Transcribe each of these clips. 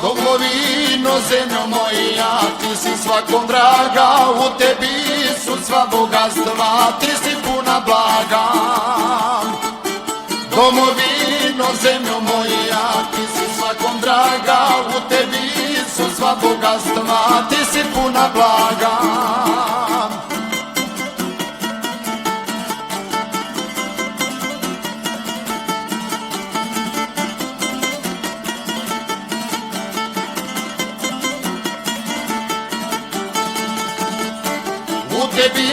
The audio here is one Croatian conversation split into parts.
Domovino, zemljo moja, ti si svakom draga, u tebi su sva bogatstva, ti si puna blaga. Domovino, zemljo moja, ti si svakom draga, u tebi su sva bogatstva, ti si puna blaga. U tebi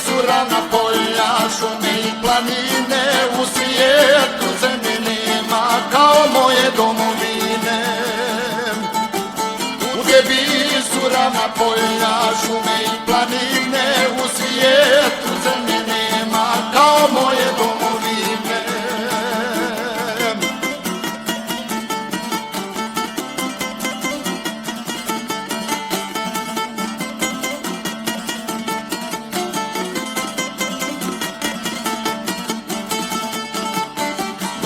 su ravna polja, šume i planine, u svijetu zemlje nema kao moje domovine. U tebi su ravna polja, šume i planine, u svijetu zemlje nema kao moje domovine.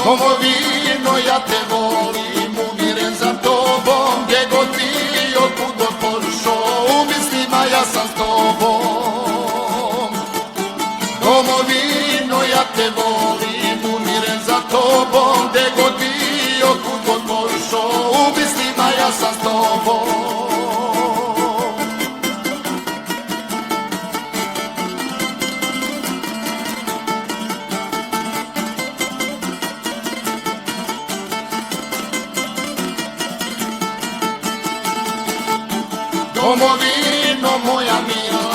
Domovino, ja te volim, umiren za tobom, gdje god bio, kud god pošao, u mislima ja sam s tobom. Domovino, ja te volim, umiren za tobom, gdje god bio, kud god pošao, u mislima ja sam s tobom. Domovino moja mila,